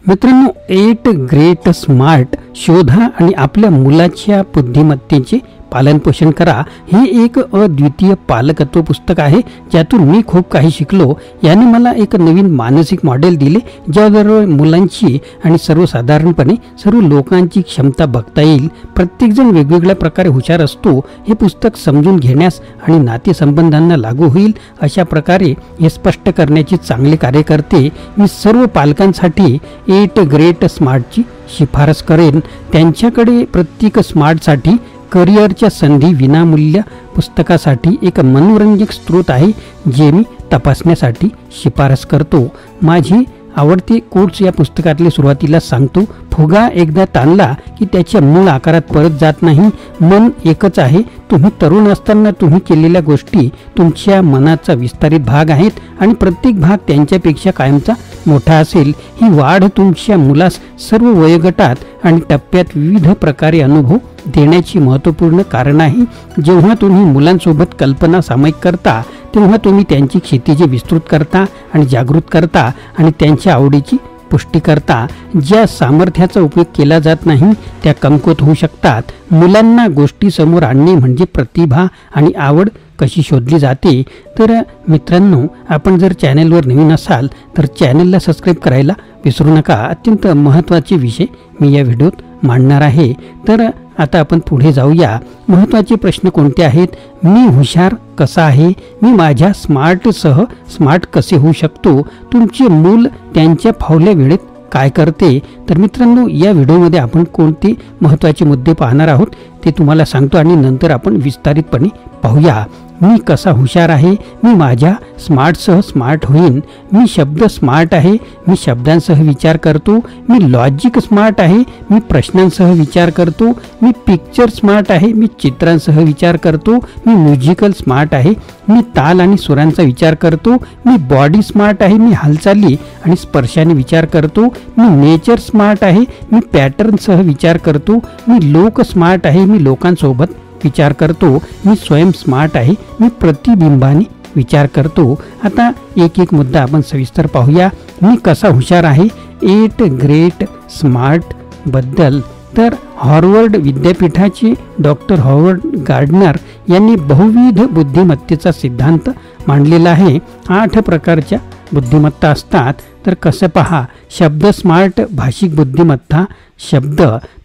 मित्रांनो, 8 great smart शोधा आणि आपल्या मुलाच्या बुद्धिमत्तेचे पालनपोषण करा हे एक अद्वितीय पालकत्व पुस्तक आहे, ज्यातून मी खूप काही शिकलो. याने मला एक नवीन मानसिक मॉडेल दिले, ज्याद्वारे मुलांची आणि सर्वसाधारणपणे सर्व लोकांची क्षमता बघता येईल. प्रत्येकजण वेगवेगळ्या प्रकारे हुशार असतो हे पुस्तक समजून घेण्यास आणि नातेसंबंधांना लागू होईल अशा प्रकारे हे स्पष्ट करण्याचे चांगले कार्य करते. मी सर्व पालकांसाठी 8 ग्रेट स्मार्टची शिफारस करेन. त्यांच्याकडे प्रत्येक स्मार्टसाठी करिअरच्या संधी विनामूल्य पुस्तकासाठी एक मनोरंजक स्रोत आहे, जे मी तपासण्यासाठी शिफारस करतो. माझी आवडते कोट्स या पुस्तकातले सुरुवातीला सांगतो. फुगा एकदा ताणला की त्याच्या मूळ आकारात परत जात नाही. मन एकच आहे. तुम्ही तरुण असताना तुम्ही केलेल्या गोष्टी तुमच्या मनाचा विस्तारित भाग आहेत आणि प्रत्येक भाग त्यांच्यापेक्षा कायमचा मोठा असेल. ही वाढ तुमच्या मुलास सर्व वयोगटात आणि टप्प्यात विविध प्रकारे अनुभव देण्याची महत्त्वपूर्ण कारण आहे. जेव्हा तुम्ही मुलांसोबत कल्पना सामायिक करता तेव्हा तुम्ही त्यांची क्षितिजे विस्तृत करता आणि जागृत करता आणि त्यांच्या आवडीची पुष्टी करता. ज्या सामर्थ्याचा उपयोग केला जात नाही त्या कमकुवत होऊ शकतात. मुलांना गोष्टी समोर आणणे म्हणजे प्रतिभा आणि आवड कशी शोधली जाते. तर मित्रांनो, आपण जर चॅनलवर नवीन असाल तर चॅनलला सबस्क्राईब करायला विसरू नका. अत्यंत महत्त्वाचे विषय मी या व्हिडिओत मांडणार आहे. तर आता आपण पुढे जाऊया. महत्त्वाचे प्रश्न कोणते आहेत? मी हुशार कसा आहे? मी माझ्या स्मार्टसह स्मार्ट कसे होऊ शकतो? तुमचे मूल त्यांच्या फावल्या वेळेत काय करते? तर मित्रांनो, या व्हिडिओमध्ये आपण कोणते महत्त्वाचे मुद्दे पाहणार आहोत ते तुम्हाला सांगतो आणि नंतर आपण विस्तारितपणे पाहूया. मी कसा हुशार आहे? मी माझ्या स्मार्टसह स्मार्ट होईन. मी शब्द स्मार्ट आहे. मी शब्दांसह विचार करतो. मी लॉजिक स्मार्ट आहे. मी प्रश्नांसह विचार करतो. मी पिक्चर स्मार्ट आहे. मी चित्रांसह विचार करतो. मी म्युझिकल स्मार्ट आहे. मी ताल आणि सुरांचा विचार करतो. मी बॉडी स्मार्ट आहे. मी हालचाली आणि स्पर्शाने विचार करतो. मी नेचर स्मार्ट आहे. मी पॅटर्नसह विचार करतो. मी लोक स्मार्ट आहे. मी लोकांसोबत विचार करतो. मी स्वयं स्मार्ट आहे. मी प्रतिबिंबाने विचार करतो. आता एक एक मुद्दा आपण सविस्तर पाहूया. मी कसा हुशार आहे? 8 ग्रेट स्मार्ट बद्दल. तर हार्वर्ड विद्यापीठाचे डॉक्टर हॉवर्ड गार्डनर यांनी बहुविध बुद्धिमत्तेचा सिद्धांत मांडलेला आहे. 8 प्रकारच्या बुद्धिमत्ता असतात. तर कसं पहा. शब्द स्मार्ट भाषिक बुद्धिमत्ता. शब्द.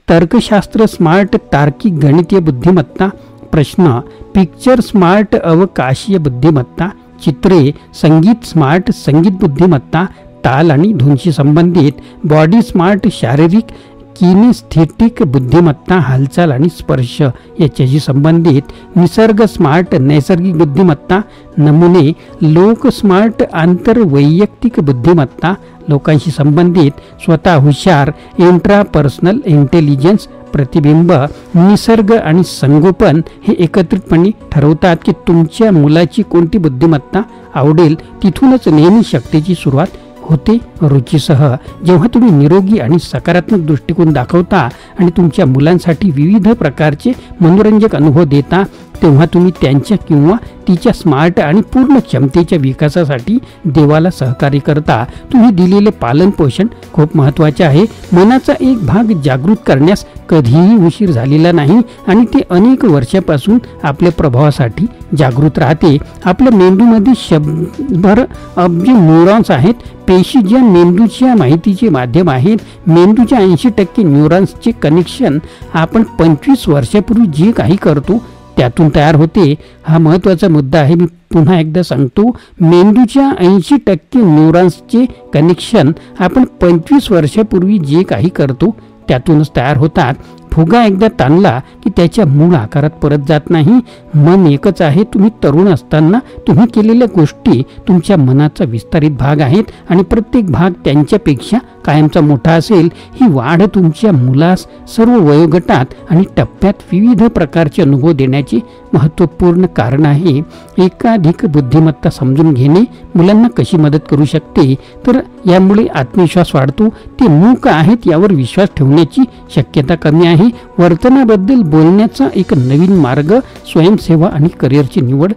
तर्कशास्त्र स्मार्ट तार्किक गणितीय बुद्धिमत्ता. प्रश्न. पिक्चर स्मार्ट अवकाशीय बुद्धिमत्ता. चित्रे. संगीत स्मार्ट संगीत बुद्धिमत्ता. ताल आणि धूनशी संबंधित. बॉडी स्मार्ट शारीरिक किनेस्थेटिक बुद्धिमत्ता. हालचाल आणि स्पर्श याच्याशी संबंधित. निसर्ग स्मार्ट नैसर्गिक बुद्धिमत्ता. नमुने. लोक स्मार्ट आंतरवैयक्तिक बुद्धिमत्ता लोकांशी संबंधित. स्वतः हुशार इंट्रापर्सनल इंटेलिजन्स प्रतिबिंब. निसर्ग आणि संगोपन हे एकत्रितपणे ठरवतात की तुमच्या मुलाची कोणती बुद्धिमत्ता आवडेल. तिथूनच नेहमी शक्तीची सुरुवात होते. रुचीसह. जेव्हा तुम्ही निरोगी आणि सकारात्मक दृष्टिकोन दाखवता आणि तुमच्या मुलांसाठी विविध प्रकारचे मनोरंजक अनुभव देता तेव्हा तुम्ही त्यांच्या किंवा तिच्या स्मार्ट आणि पूर्ण क्षमतेच्या विकासासाठी देवाला सहकार्य करता. तुम्ही दिलेले पालन पोषण खूप महत्त्वाचे आहे. मनाचा एक भाग जागृत करण्यास कधीही उशीर झालेला नाही आणि ते अनेक वर्षापासून आपल्या प्रभावासाठी जागृत राहते. आपल्या मेंदूमध्ये शंभर अब्ज न्यूरॉन्स आहेत. पेशी ज्या मेंदूच्या माहितीचे माध्यम आहेत. मेंदूच्या 80% न्यूरॉन्सचे कनेक्शन आपण 25 वर्षापूर्वी जे काही करतो त्यातून तयार होते. हा महत्त्वाचा मुद्दा आहे. मी पुन्हा एकदा सांगतो. मेंदूच्या 80% न्यूरॉन्सचे कनेक्शन आपण 25 वर्षापूर्वी जे काही करतो त्यातूनच तयार होतात. फुगा एकदा ताणला की त्याच्या मूळ आकारात परत जात नाही. मन एकच आहे. तुम्ही तरुण असताना तुम्ही केलेल्या गोष्टी तुमच्या मनाचा विस्तारित भाग आहेत आणि प्रत्येक भाग त्यांच्यापेक्षा कायमचा मोठा असेल. ही वाढ तुमच्या मुलास सर्व वयोगटात आणि टप्प्यात विविध प्रकारचे अनुभव देण्याचे महत्त्वपूर्ण कारण आहे. एकाधिक बुद्धिमत्ता समजून घेणे मुलांना कशी मदत करू शकते? तर यामुळे आत्मविश्वास वाढतो. ते मूक आहेत यावर विश्वास ठेवण्याची शक्यता कमी आहे. वर्तनाबद्दल बोलण्याचा एक नवीन मार्ग. स्वयंसेवा आणि करिअरची निवड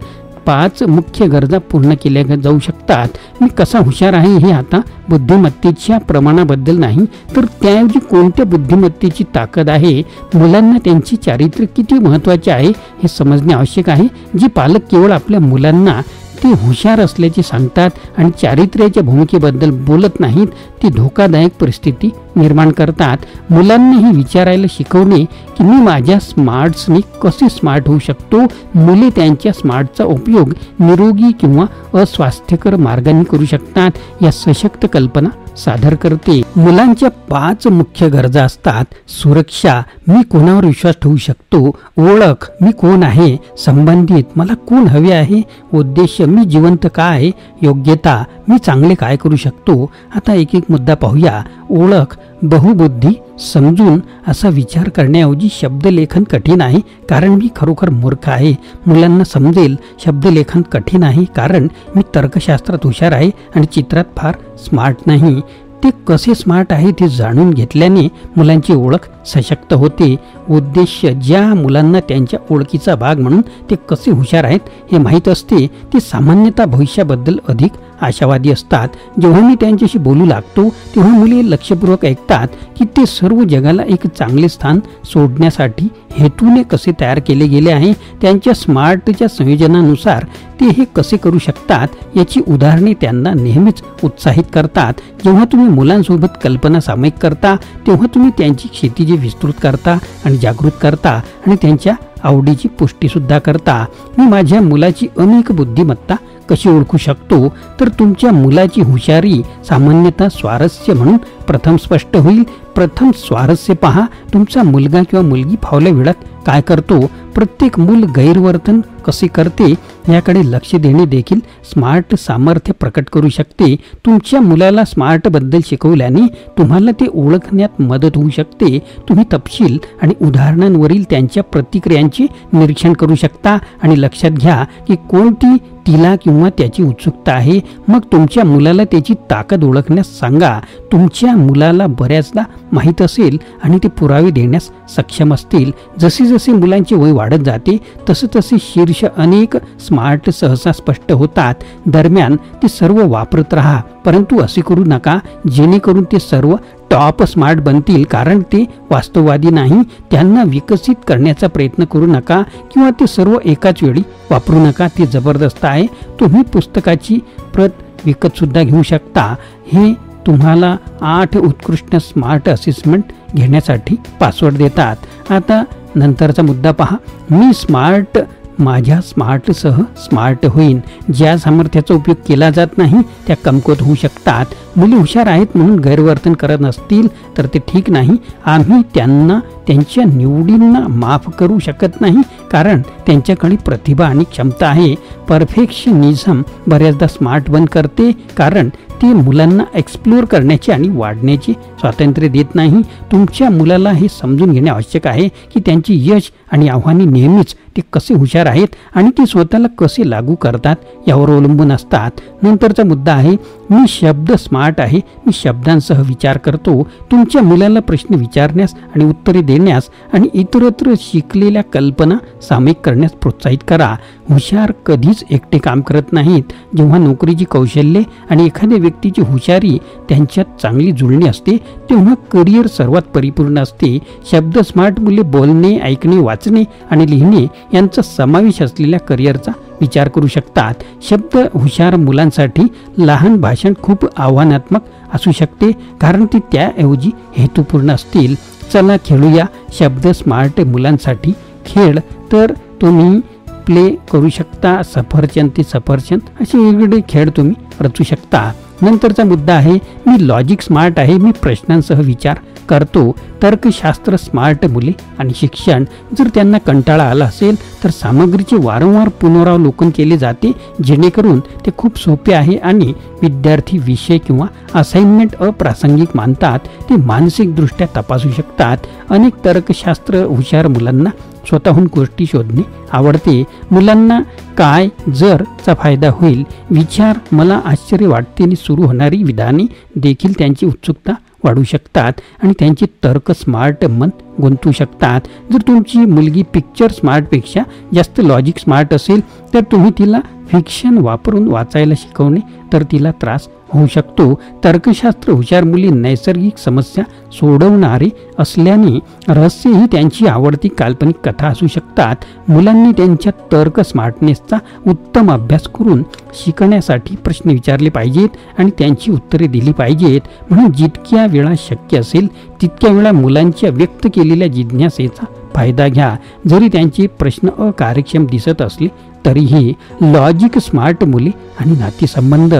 5 मुख्य गरजा पूर्ण केल्या जाऊ शकतात. मी कसा हुशार आहे हे आता बुद्धिमत्तेच्या प्रमाणाबद्दल नाही, तर त्याऐवजी कोणत्या बुद्धिमत्तेची ताकद आहे, मुलांना त्यांची चारित्र्य किती महत्त्वाचे आहे हे समजणे आवश्यक आहे. जे पालक केवळ आपल्या मुलांना ते हुशार असल्याचे सांगतात आणि चारित्र्याच्या भूमिकेबद्दल बोलत नाहीत, ती धोकादायक परिस्थिती निर्माण करतात. मुलांनाही विचारायला शिकवणे की मी माझ्या स्मार्ट्सने कसे स्मार्ट होऊ शकतो. मुले त्यांच्या स्मार्टचा उपयोग निरोगी किंवा अस्वास्थ्यकर मार्गाने करू शकतात. या सशक्त कल्पना सादर करते. मुलांच्या 5 मुख्य गरजा असतात. सुरक्षा, मी कोणावर विश्वास ठेवू शकतो. ओळख, मी कोण आहे. संबंधित, मला कोण हवे आहे. उद्देश, मी जिवंत का आहे. योग्यता, मी चांगले काय करू शकतो. आता एक एक मुद्दा पाहूया. ओळख, बहुबुद्धी. समजून असा विचार करण्याऐवजी शब्दलेखन कठीण आहे कारण मी खरोखर मूर्ख आहे. मुलांना समजेल. शब्दलेखन कठीण आहे कारण मी तर्कशास्त्रात हुशार आहे आणि चित्रात फार स्मार्ट नाही. ते कसे स्मार्ट आहे ते जाणून घेतल्याने मुलांची ओळख सशक्त होते. उद्देश्य, ज्या मुलांना त्यांच्या ओळखीचा भाग म्हणून ते कसे हुशार आहेत हे माहीत असते, ते सामान्यतः भविष्याबद्दल अधिक आशावादी असतात. जेव्हा मी त्यांच्याशी बोलू लागतो तेव्हा मुले लक्षपूर्वक ऐकतात की ते सर्व जगाला एक चांगले स्थान सोडण्यासाठी हेतूने कसे तयार केले गेले आहे. त्यांच्या स्मार्टच्या संयोजनानुसार ते हे कसे करू शकतात याची उदाहरणे त्यांना नेहमीच उत्साहित करतात. जेव्हा तुम्ही मुलांसोबत कल्पना सामायिक करता तेव्हा तुम्ही त्यांची क्षितिजे विस्तृत करता आणि जागृत करता आणि त्यांच्या आवडीची पुष्टीसुद्धा करता. मी माझ्या मुलाची अनेक बुद्धिमत्ता कशी ओळखू शकतो, तर तुमच्या मुलाची हुशारी सामान्यतः स्वारस्य म्हणून प्रथम स्पष्ट होईल. प्रथम स्वारस्य पहा. तुमचा मुलगा किंवा मुलगी फावल्या वेळात काय करतो. प्रत्येक मूल गैरवर्तन कसे करते याकडे लक्ष देणे देखील स्मार्ट सामर्थ्य प्रकट करू शकते. तुमच्या मुलाला स्मार्टबद्दल शिकवल्याने तुम्हाला ते ओळखण्यात मदत होऊ शकते. तुम्ही तपशील आणि उदाहरणांवरील त्यांच्या प्रतिक्रियांचे निरीक्षण करू शकता आणि लक्षात घ्या की कोणती तिला किंवा त्याची उत्सुकता आहे. मग तुमच्या मुलाला त्याची ताकद ओळखण्यास सांगा. तुमच्या मुलाला बऱ्याचदा माहीत असेल आणि ते पुरावे देण्यास सक्षम असतील. जसे जसे मुलांचे वय वाढत जाते तसे तसे शीर्ष अनेक स्मार्ट सहसा स्पष्ट होतात. दरम्यान ते सर्व वापरत राहा, परंतु असे करू नका जेणेकरून ते सर्व टॉप स्मार्ट बनतील, कारण ते वास्तववादी नाही. त्यांना विकसित करण्याचा प्रयत्न करू नका किंवा ते सर्व एकाच वेळी वापरू नका. ते जबरदस्त आहे. तुम्ही पुस्तकाची प्रत विकत सुद्धा घेऊ शकता. हे तुम्हाला 8 उत्कृष्ट स्मार्ट असेसमेंट घेण्यासाठी पासवर्ड देतात. आता नंतरचा मुद्दा पहा. मी स्मार्ट माझ्या स्मार्टसह स्मार्ट होईन. ज्या सामर्थ्याचा उपयोग केला जात नाही त्या कमकुवत होऊ शकतात. मुले हुशार आहेत म्हणून गैरवर्तन करत नसतील तर ते ठीक नाही. आम्ही त्यांना त्यांच्या निवडींना माफ करू शकत नाही कारण त्यांच्याकडे प्रतिभा आणि क्षमता आहे. परफेक्शनिझम बऱ्याचदा स्मार्ट बंद करते कारण ते मुलांना एक्सप्लोर करण्याचे आणि वाढण्याचे स्वातंत्र्य देत नाही. तुमच्या मुलाला हे समजून घेणे आवश्यक आहे की त्यांची यश आणि आव्हाने नेहमीच ते कसे हुशार आहेत आणि ते स्वतःला कसे लागू करतात यावर अवलंबून असतात. नंतरचा मुद्दा आहे मी शब्द स्मार्ट आहे. मी शब्दांसह विचार करतो. तुमच्या मुलाला प्रश्न विचारण्यास आणि उत्तरे देण्यास आणि इतरत्र शिकलेल्या कल्पना सामायिक करण्यास प्रोत्साहित करा. हुशार कधीच एकटे काम करत नाहीत. जेव्हा नोकरीची कौशल्ये आणि एखाद्या व्यक्तीची हुशारी त्यांच्यात चांगली जुळणी असते तेव्हा करिअर सर्वात परिपूर्ण असते. शब्द स्मार्ट मुले बोलणे, ऐकणे, वाचणे आणि लिहिणे यांचा समावेश असलेल्या करिअरचा विचार करू शकतात. शब्द हुशार मुलांसाठी लहान भाषण खूप आव्हानात्मक असू शकते कारण ती त्याऐवजी हेतुपूर्ण असतील. चला खेळूया. शब्द स्मार्ट मुलांसाठी खेळ तर तुम्ही प्ले करू शकता. सफरचंद ते सफरचंद असे वेगवेगळे खेळ तुम्ही रचू शकता. नंतरचा मुद्दा आहे मी लॉजिक स्मार्ट आहे. मी प्रश्नांसह विचार करतो. तर्कशास्त्र स्मार्ट मुले आणि शिक्षण. जर त्यांना कंटाळा आला असेल तर सामग्रीचे वारंवार पुनरावलोकन केले जाते जेणेकरून ते खूप सोपे आहे आणि विद्यार्थी विषय किंवा असाइनमेंट अप्रासंगिक मानतात ते मानसिकदृष्ट्या तपासू शकतात. अनेक तर्कशास्त्र हुशार मुलांना स्वतःहून गोष्टी शोधणे आवडते. मुलांना काय जर चा फायदा होईल. विचार मला आश्चर्य वाटते आणि सुरू होणारी विधाने देखील त्यांची उत्सुकता वाढू शकतात आणि त्यांचे तर्क स्मार्ट मन गुंतवू शकतात. जर तुमची मुलगी पिक्चर स्मार्टपेक्षा जास्त लॉजिक स्मार्ट असेल तर तुम्ही तिला फिक्शन वापरून वाचायला शिकवणे तर तिला त्रास होऊ शकतो. तर्कशास्त्र हुशार मुली नैसर्गिक समस्या सोडवणारे असल्याने रहस्य ही त्यांची आवडती काल्पनिक कथा असू शकतात. मुलांनी त्यांच्या तर्क स्मार्टनेसचा उत्तम अभ्यास करून शिकण्यासाठी प्रश्न विचारले पाहिजेत आणि त्यांची उत्तरे दिली पाहिजेत. म्हणून जितक्या वेळा शक्य असेल तितक्या वेळा मुलांच्या व्यक्त केलेल्या जिज्ञासेचा फायदा घ्या. जरी त्यांचे प्रश्न अकार्यक्षम दिसत असले तरीही लॉजिक स्मार्ट मुले आणि नातेसंबंध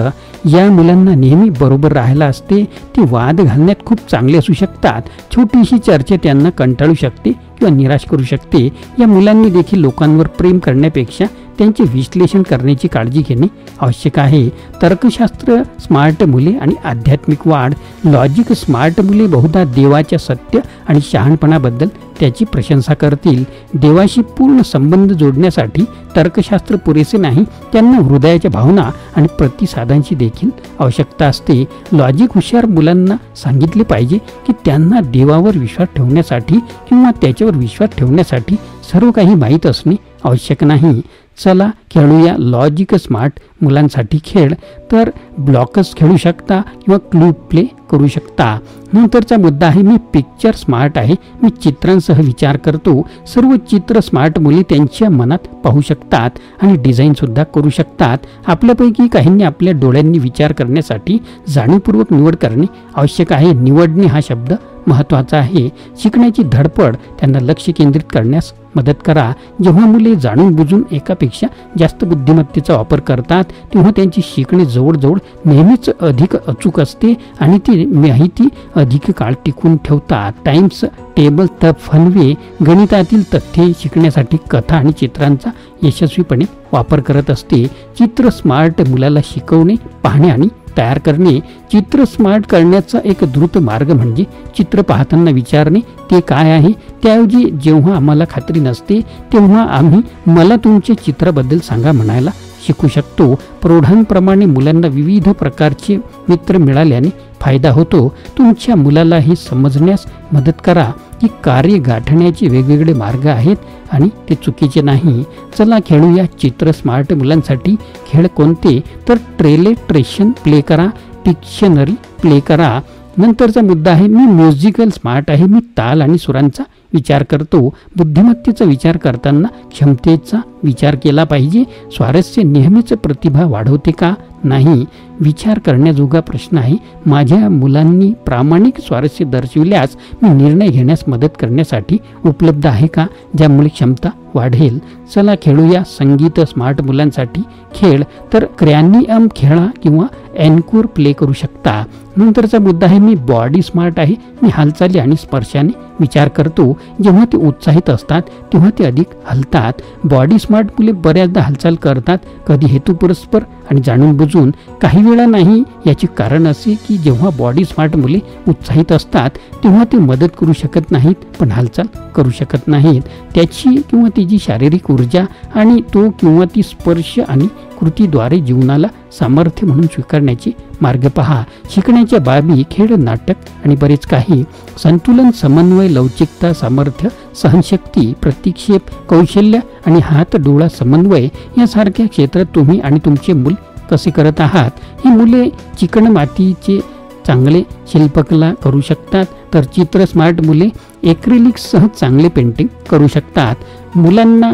या मुलांना नेहमी बरोबर राहायला असते. ती वाद घालण्यात खूप चांगले असू शकतात. छोटीशी चर्चा त्यांना कंटाळू शकते किंवा निराश करू शकते. या मुलांनी देखील लोकांवर प्रेम करण्यापेक्षा त्यांचे विश्लेषण करण्याची काळजी घेणे आवश्यक आहे. तर्कशास्त्र स्मार्ट मुले आणि आध्यात्मिक वाढ. लॉजिक स्मार्ट मुले बहुधा देवाच्या सत्य आणि शहाणपणाबद्दल त्याची प्रशंसा करतील. देवाशी पूर्ण संबंध जोडण्यासाठी तर्कशास्त्र पुरेसे नाही, त्यांना हृदयाच्या भावना आणि प्रतिसादांची देखील आवश्यकता असते. लॉजिक हुशार मुलांना सांगितले पाहिजे की त्यांना देवावर विश्वास ठेवण्यासाठी किंवा त्याच्यावर विश्वास ठेवण्यासाठी सर्व काही माहीत असणे आवश्यक नाही. चला खेळूया लॉजिक स्मार्ट मुलांसाठी खेळ. तर ब्लॉकर्स खेळू शकता किंवा क्लू प्ले करू शकता. नंतरचा मुद्दा आहे मी पिक्चर स्मार्ट आहे, मी चित्रांसह विचार करतो. सर्व चित्र स्मार्ट मुली त्यांच्या मनात पाहू शकतात आणि डिझाईनसुद्धा करू शकतात. आपल्यापैकी काहींनी आपल्या डोळ्यांनी विचार करण्यासाठी जाणीवपूर्वक निवड करणे आवश्यक आहे. निवडणे हा शब्द महत्त्वाचा आहे. शिकण्याची धडपड त्यांना लक्ष केंद्रित करण्यास मदत करा. जेव्हा मुले जाणून बुजून एकापेक्षा जास्त बुद्धिमत्तेचा वापर करतात तेव्हा त्यांची शिकणे जवळजवळ नेहमीच अधिक अचूक असते आणि ती माहिती अधिक काळ टिकून ठेवतात. Times table the fun way गणितातील तथ्ये शिकण्यासाठी कथा आणि चित्रांचा यशस्वीपणे वापर करत असते. चित्र स्मार्ट मुलाला शिकवणे, पाहणे आणि तयार करणे. चित्र स्मार्ट करण्याचा एक द्रुत मार्ग म्हणजे चित्र पाहताना विचारणे ते काय आहे, त्याऐवजी जेव्हा आम्हाला खात्री नसते तेव्हा आम्ही मला तुमच्या चित्राबद्दल सांगा म्हणायला शिकू शकतो. प्रौढांप्रमाणे मुलांना विविध प्रकारचे मित्र मिळाल्याने फायदा होतो. तुमच्या मुलाला हे समजण्यास मदत करा की कार्य गाठण्याचे वेगवेगळे मार्ग आहेत आणि ते चुकीचे नाही. चला खेळूया चित्र स्मार्ट मुलांसाठी खेळ कोणते? तर ट्रेलेट्रेशन प्ले करा, पिक्शनरी प्ले करा. नंतरचा मुद्दा आहे मी म्युझिकल स्मार्ट आहे, मी ताल आणि सुरांचा विचार करतो. बुद्धिमत्तेचा विचार करताना क्षमतेचा विचार केला पाहिजे. स्वारस्य नेहमीच प्रतिभा वाढवते का? नाही. विचार करण्याजोगा प्रश्न आहे. माझ्या मुलांनी प्रामाणिक स्वारस्य दर्शविल्यास मी निर्णय घेण्यास मदत करण्यासाठी उपलब्ध आहे का, ज्यामुळे क्षमता वाढेल. चला खेळूया संगीत स्मार्ट मुलांसाठी खेळ. तर क्रॅनियम खेळा किंवा एन्कोर प्ले करू शकता. नंतरचा मुद्दा आहे मी बॉडी स्मार्ट आहे, मी हालचाली आणि स्पर्शाने विचार करतो. जेव्हा ते उत्साहित असतात तेव्हा ते अधिक हलतात. बॉडी स्मार्ट मुले बऱ्याचदा हालचाल करतात, कधी हेतुपुरस्पर आणि जाणून बुजून, काही वेळा नाही. याचे कारण असे की जेव्हा बॉडी स्मार्ट मुले उत्साहित असतात तेव्हा ते मदत करू शकत नाहीत पण हालचाल करू शकत नाहीत. त्याची किंवा तिची शारीरिक ऊर्जा आणि तो किंवा ती स्पर्श आणि कृतीद्वारे जीवनाला सामर्थ्य म्हणून स्वीकारण्याचे मार्ग पहा. शिकण्याच्या बाबी खेळ, नाटक आणि बरेच काही. संतुलन, समन्वय, लवचिकता, सामर्थ्य, सहनशक्ती, प्रतिक्षेप, कौशल्य आणि हात डोळा समन्वय यासारख्या क्षेत्रात तुम्ही आणि तुमचे मूल कसे करत आहात. ही मुले चिकणमातीचे चांगले शिल्पकला करू शकतात, तर चित्र स्मार्ट मुले एक्रिलिक्ससह चांगले पेंटिंग करू शकतात. मुलांना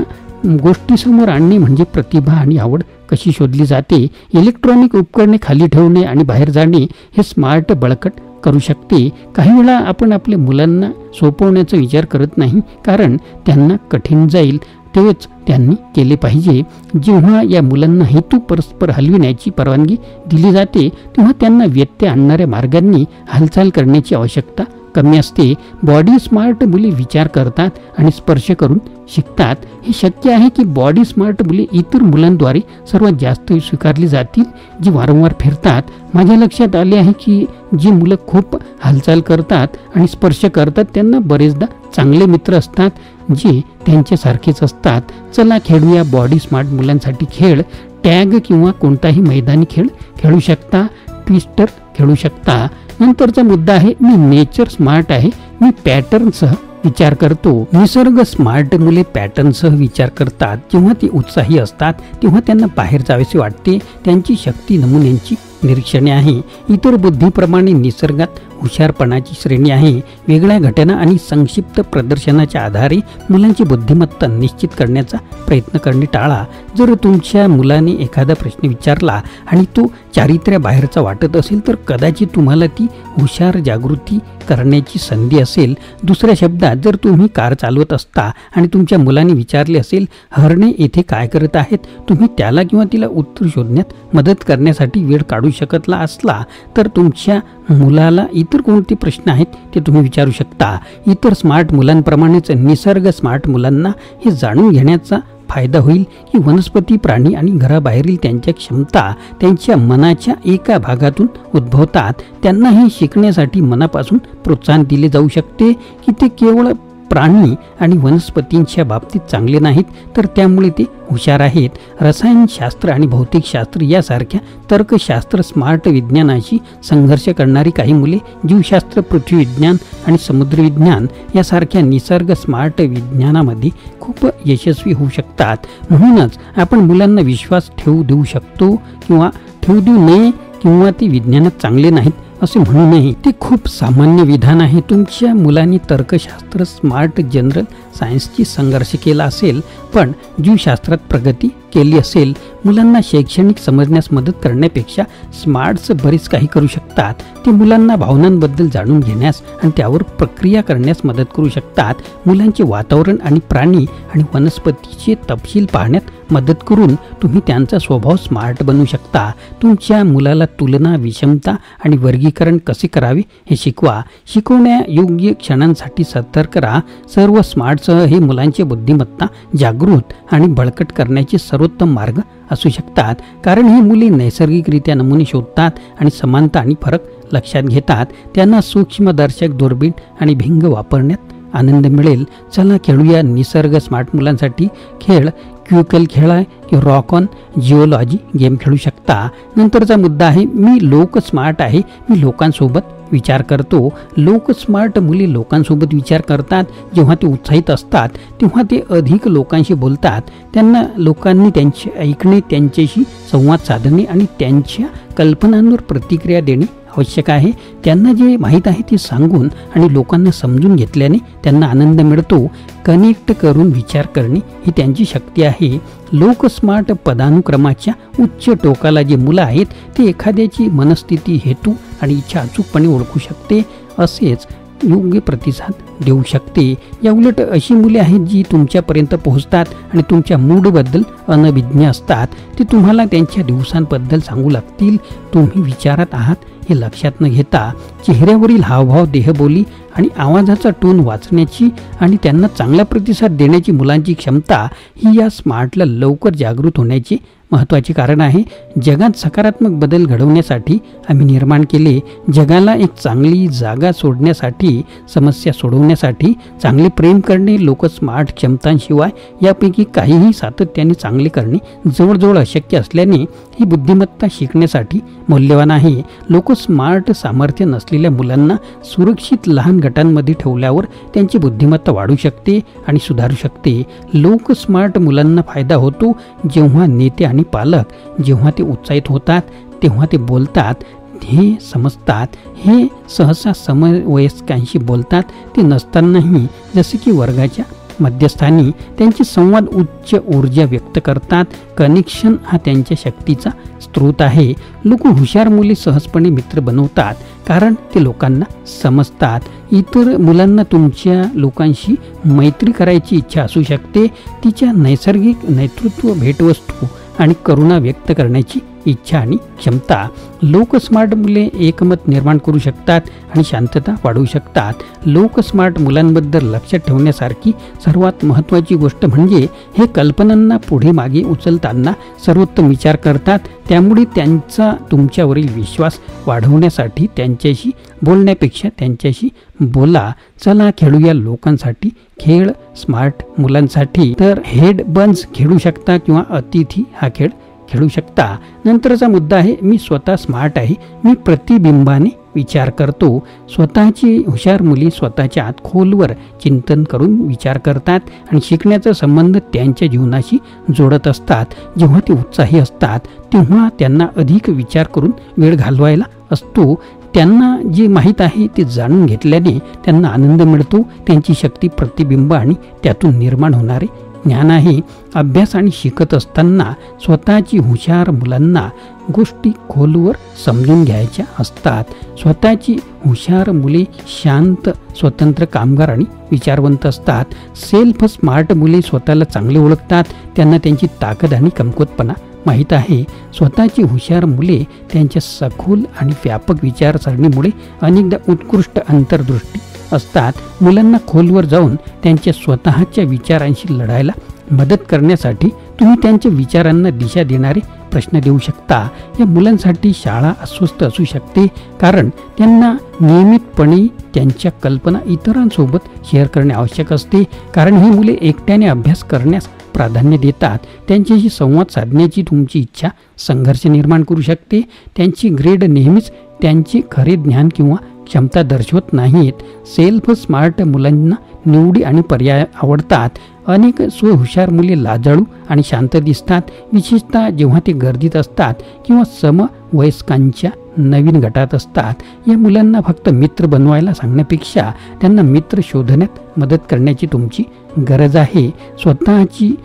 गोष्टीसमोर आणणे म्हणजे प्रतिभा आणि आवड कशी शोधली जाते. इलेक्ट्रॉनिक उपकरणे खाली ठेवणे आणि बाहेर जाणे हे स्मार्ट बळकट करू शकते. काही वेळा आपण आपल्या मुलांना सोपवण्याचा विचार करत नाही कारण त्यांना कठीण जाईल, तेच त्यांनी केले पाहिजे. जेव्हा या मुलांना हेतू परस्पर हलविण्याची परवानगी दिली जाते तेव्हा त्यांना व्यत्यय आणणाऱ्या मार्गांनी हालचाल करण्याची आवश्यकता कमी असते. बॉडी स्मार्ट मुले विचार करतात आणि स्पर्श करून शिकतात. हे शक्य आहे की बॉडी स्मार्ट मुले इतर मुलांद्वारे सर्वात जास्त स्वीकारली जातील जी वारंवार फिरतात. माझ्या लक्षात आले आहे की जी मुलं खूप हालचाल करतात आणि स्पर्श करतात त्यांना बरेचदा चांगले मित्र असतात जे त्यांच्यासारखेच असतात. चला खेळूया बॉडी स्मार्ट मुलांसाठी खेळ. टॅग किंवा कोणताही मैदानी खेळ खेळू शकता. ट्विस्टर खेळू शकता. नंतरचा मुद्दा आहे मी नेचर स्मार्ट आहे, मी पॅटर्नसह विचार करतो. निसर्ग स्मार्ट मुले पॅटर्नसह विचार करतात. जेव्हा ती उत्साही असतात तेव्हा त्यांना बाहेर जावेसे वाटते. त्यांची शक्ती नमुन्यांची निरीक्षणे आहे. इतर बुद्धीप्रमाणे निसर्गात हुशारपणाची श्रेणी आहे. वेगळ्या घटना आणि संक्षिप्त प्रदर्शनाच्या आधारे मुलांची बुद्धिमत्ता निश्चित करण्याचा प्रयत्न करणे टाळा. जर तुमच्या मुलाने एखादा प्रश्न विचारला आणि तो चारित्र्याबाहेरचा वाटत असेल तर कदाचित तुम्हाला ती हुशार जागृती करण्याची संधी असेल. दुसऱ्या शब्दात, जर तुम्ही कार चालवत असता आणि तुमच्या मुलाने विचारले असेल, हरणे येथे काय करत आहेत, तुम्ही त्याला किंवा तिला उत्तर शोधण्यात मदत करण्यासाठी वेळ काढू शकतला असला तर तुमच्या मुलाला इतर कोणते प्रश्न आहेत ते तुम्ही विचारू शकता. इतर स्मार्ट मुलांप्रमाणेच निसर्ग स्मार्ट मुलांना हे जाणून घेण्याचा फायदा होईल की वनस्पती, प्राणी आणि घराबाहेरील त्यांच्या क्षमता त्यांच्या मनाच्या एका भागातून उद्भवतात. त्यांना हे शिकण्यासाठी मनापासून प्रोत्साहन दिले जाऊ शकते की ते केवळ प्राणी आणि वनस्पतींच्या बाबतीत चांगले नाहीत तर त्यामुळे ते हुशार आहेत. रसायनशास्त्र आणि भौतिकशास्त्र यासारख्या तर्कशास्त्र स्मार्ट विज्ञानाशी संघर्ष करणारी काही मुले जीवशास्त्र, पृथ्वीविज्ञान आणि समुद्रविज्ञान यासारख्या निसर्ग स्मार्ट विज्ञानामध्ये खूप यशस्वी होऊ शकतात. म्हणूनच आपण मुलांना विश्वास ठेवू देऊ शकतो किंवा ठेवू देऊ नये किंवा ते विज्ञानात चांगले नाहीत असे म्हणू नये. ते खूप सामान्य विधान आहे. तुमच्या मुलांनी तर्कशास्त्र, स्मार्ट, जनरल सायन्सची संघर्ष केला असेल पण जीवशास्त्रात प्रगती केली असेल. मुलांना शैक्षणिक समजण्यास मदत करण्यापेक्षा स्मार्ट्स बरेच काही करू शकतात. ते मुलांना भावनांबद्दल जाणून घेण्यास आणि त्यावर प्रक्रिया करण्यास मदत करू शकतात. मुलांचे वातावरण आणि प्राणी आणि वनस्पतीचे तपशील पाहण्यात मदत करून तुम्ही त्यांचा स्वभाव स्मार्ट बनवू शकता. तुमच्या मुलाला तुलना, विषमता आणि वर्गीकरण कसे करावे हे शिकवा. शिकवण्यायोग्य क्षणांसाठी सतर्क राहा. सर्व स्मार्टसह हे मुलांची बुद्धिमत्ता जागृत आणि बळकट करण्याचे सर्वोत्तम मार्ग असू शकतात. कारण ही मुले नैसर्गिकरित्या नमुने शोधतात आणि समानता आणि फरक लक्षात घेतात. त्यांना सूक्ष्मदर्शक, दुर्बीण आणि भिंग वापरण्यात आनंद मिळेल. चला खेळूया निसर्ग स्मार्ट मुलांसाठी खेळ. क्विकल खेळा किंवा रॉक ऑन जिओलॉजी गेम खेळू शकता. नंतरचा मुद्दा आहे मी लोक स्मार्ट आहे, मी लोकांसोबत विचार करतो. लोक स्मार्ट मुले लोकांसोबत विचार करतात. जेव्हा ते उत्साहित असतात तेव्हा ते अधिक लोकांशी बोलतात. त्यांना लोकांनी त्यांचे ऐकणे, त्यांच्याशी संवाद साधणे आणि त्यांच्या कल्पनांवर प्रतिक्रिया देणे आवश्यक आहे. त्यांना जे माहीत आहे ते सांगून आणि लोकांना समजून घेतल्याने त्यांना आनंद मिळतो. कनेक्ट करून विचार करणे ही त्यांची शक्ती आहे. लोक स्मार्ट पदानुक्रमाच्या उच्च टोकाला जे मुलं आहेत ते एखाद्याची मनस्थिती, हेतू आणि इच्छा अचूकपणे ओळखू शकते, असेच योग्य प्रतिसाद देऊ शकते. या उलट अशी मुले आहेत जी तुमच्यापर्यंत पोहोचतात आणि तुमच्या मूडबद्दल अनभिज्ञ असतात. ते तुम्हाला त्यांच्या दिवसांबद्दल सांगू लागतील. तुम्ही विचारात आहात हे लक्षात न घेता चेहऱ्यावरील हावभाव, देहबोली आणि आवाजाचा टोन वाचण्याची आणि त्यांना चांगला प्रतिसाद देण्याची मुलांची क्षमता ही या स्मार्टला लवकर जागृत होण्याची महत्त्वाचे कारण आहे. जगात सकारात्मक बदल घडवण्यासाठी आम्ही निर्माण केले. जगाला एक चांगली जागा सोडण्यासाठी, समस्या सोडवण्यासाठी चांगले प्रेम करणे. लोक स्मार्ट क्षमतांशिवाय यापैकी काहीही सातत्याने चांगले करणे जवळजवळ अशक्य असल्याने ही बुद्धिमत्ता शिकण्यासाठी मौल्यवान आहे. लोक स्मार्ट सामर्थ्य नसलेल्या मुलांना सुरक्षित लहान गटांमध्ये ठेवल्यावर त्यांची बुद्धिमत्ता वाढू शकते आणि सुधारू शकते. लोक स्मार्ट मुलांना फायदा होतो जेव्हा नेते आणि पालक जेव्हा ते उत्साहित होतात तेव्हा ते बोलतात, हे समजतात. हे सहसा समवयस्कांशी बोलतात ते नसतानाही, जसे की वर्गाच्या मध्यस्थानी त्यांचे संवाद उच्च ऊर्जा व्यक्त करतात. कनेक्शन हा त्यांच्या शक्तीचा स्रोत आहे. लोक हुशार मुले सहजपणे मित्र बनवतात कारण ते लोकांना समजतात. इतर मुलांना तुमच्या लोकांशी मैत्री करायची इच्छा असू शकते. तिच्या नैसर्गिक नेतृत्व, भेटवस्तू आणि करुणा व्यक्त करण्याची इच्छा आणि क्षमता. लोक स्मार्ट मुले एकमत निर्माण करू शकतात आणि शांतता वाढवू शकतात. लोक स्मार्ट मुलांबद्दल लक्षात ठेवण्यासारखी सर्वात महत्त्वाची गोष्ट म्हणजे हे कल्पनांना पुढे मागे उचलताना सर्वोत्तम विचार करतात. त्यामुळे त्यांचा तुमच्यावरील विश्वास वाढवण्यासाठी त्यांच्याशी बोलण्यापेक्षा त्यांच्याशी बोला. चला खेळूया लोकांसाठी खेळ स्मार्ट मुलांसाठी. तर हेड बन्स खेळू शकता किंवा अतिथी हा खेळ खेळू शकता. नंतरचा मुद्दा आहे मी स्वतः स्मार्ट आहे. मी प्रतिबिंबाने विचार करतो. स्वतःची हुशार मुली स्वतःच्या आत खोलवर चिंतन करून विचार करतात आणि शिकण्याचा संबंध त्यांच्या जीवनाशी जोडत असतात. जेव्हा ते उत्साही असतात तेव्हा त्यांना अधिक विचार करून वेळ घालवायला असतो. त्यांना जे माहीत आहे ते जाणून घेतल्याने त्यांना आनंद मिळतो. त्यांची शक्ती प्रतिबिंब आणि त्यातून निर्माण होणारे ज्ञान आहे. अभ्यास आणि शिकत असताना स्वतःची हुशार मुलांना गोष्टी खोलवर समजून घ्यायच्या असतात. स्वतःची हुशार मुले शांत, स्वतंत्र, कामगार आणि विचारवंत असतात. सेल्फ स्मार्ट मुले स्वतःला चांगले ओळखतात. त्यांना त्यांची ताकद आणि कमकुवतपणा माहीत आहे. स्वतःची हुशार मुले त्यांच्या सखोल आणि व्यापक विचारसरणीमुळे अनेकदा उत्कृष्ट अंतर्दृष्टी असतात. मुलांना खोलवर जाऊन त्यांच्या स्वतःच्या विचारांशी लढायला मदत करण्यासाठी तुम्ही त्यांच्या विचारांना दिशा देणारे प्रश्न देऊ शकता. या मुलांसाठी शाळा अस्वस्थ असू शकते कारण त्यांना नियमितपणे त्यांच्या कल्पना इतरांसोबत शेअर करणे आवश्यक असते. कारण ही मुले एकट्याने अभ्यास करण्यास प्राधान्य देतात. त्यांच्याशी संवाद साधण्याची तुमची इच्छा संघर्ष निर्माण करू शकते. त्यांची ग्रेड नेहमीच त्यांचे खरे ज्ञान किंवा क्षमता दर्शवत नाहीत. सेल्फ स्मार्ट मुलांना निवडी आणि पर्याय आवडतात. अनेक स्वहुशार मुले लाजाळू आणि शांत दिसतात, विशेषतः जेव्हा ते गर्दीत असतात किंवा समवयस्कांच्या नवीन गटात असतात. या मुलांना फक्त मित्र बनवायला सांगण्यापेक्षा त्यांना मित्र शोधण्यात मदत करण्याची तुमची गरज आहे. स्वतःची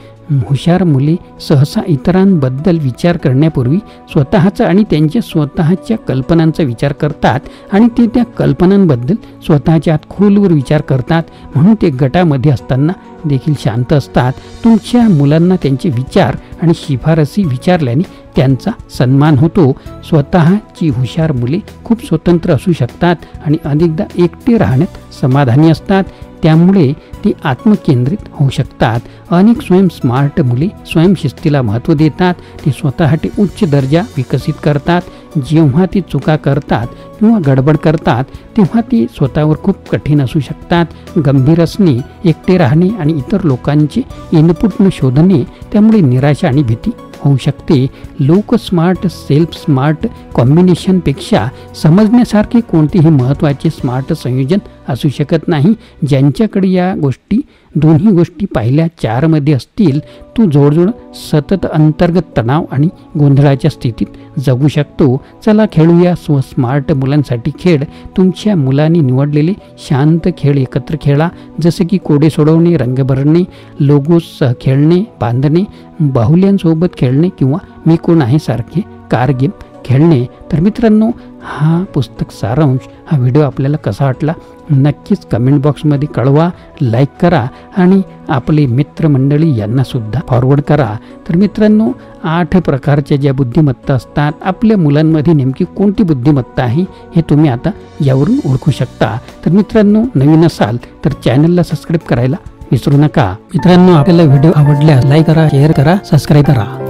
हुशार मुले सहसा इतरांबद्दल विचार करण्यापूर्वी स्वतःचा आणि त्यांच्या स्वतःच्या कल्पनांचा विचार करतात आणि ते त्या कल्पनांबद्दल स्वतःच्या आत खोलवर विचार करतात. म्हणून ते गटामध्ये असताना देखील शांत असतात. तुमच्या मुलांना त्यांचे विचार आणि शिफारसी विचारल्याने त्यांचा सन्मान होतो. स्वतःची हुशार मुले खूप स्वतंत्र असू शकतात आणि अनेकदा एकटे राहण्यात समाधानी असतात. त्यामुळे ते आत्मकेंद्रित होऊ शकतात. अनेक स्मार्ट मुले स्वयंशिस्तीला महत्त्व देतात. ते स्वतःसाठी उच्च दर्जा विकसित करतात. जेव्हा ते चुका करतात किंवा गडबड करतात तेव्हा ते स्वतःवर खूप कठीण असू शकतात. गंभीर असणे, एकटे राहणे आणि इतर लोकांचे इनपुट न शोधणे त्यामुळे निराशा आणि भीती होऊ शकते. लोक स्मार्ट सेल्फ स्मार्ट कॉम्बिनेशनपेक्षा समजण्यासारखे कोणतेही महत्त्वाचे स्मार्ट संयोजन असू शकत नाही. ज्यांच्याकडे या दोन्ही गोष्टी पहिल्या 4 मध्ये असतील तो जवळजवळ सतत अंतर्गत तणाव आणि गोंधळाच्या स्थितीत जगू शकतो. चला खेळूया स्मार्ट मुलांसाठी खेळ. तुमच्या मुलांनी निवडलेले शांत खेळ एकत्र खेळा, जसे की कोडे सोडवणे, रंग भरणे, लोगोसह खेळणे, बांधणे, बाहुल्यांसोबत खेळणे किंवा मी कोण आहे सारखे कार गेम खेळणे. तर मित्रांनो, हा पुस्तक सारांश हा व्हिडिओ आपल्याला कसा वाटला नक्कीच कमेंट बॉक्समध्ये कळवा. लाईक करा आणि आपले मित्रमंडळी यांनासुद्धा फॉरवर्ड करा. तर मित्रांनो, 8 प्रकारच्या ज्या बुद्धिमत्ता असतात, आपल्या मुलांमध्ये नेमकी कोणती बुद्धिमत्ता आहे हे तुम्ही आता यावरून ओळखू शकता. तर मित्रांनो, नवीन असाल तर चॅनलला सबस्क्राईब करायला विसरू नका. मित्रांनो, आपल्याला व्हिडिओ आवडल्यास लाईक करा, शेअर करा, सबस्क्राईब करा.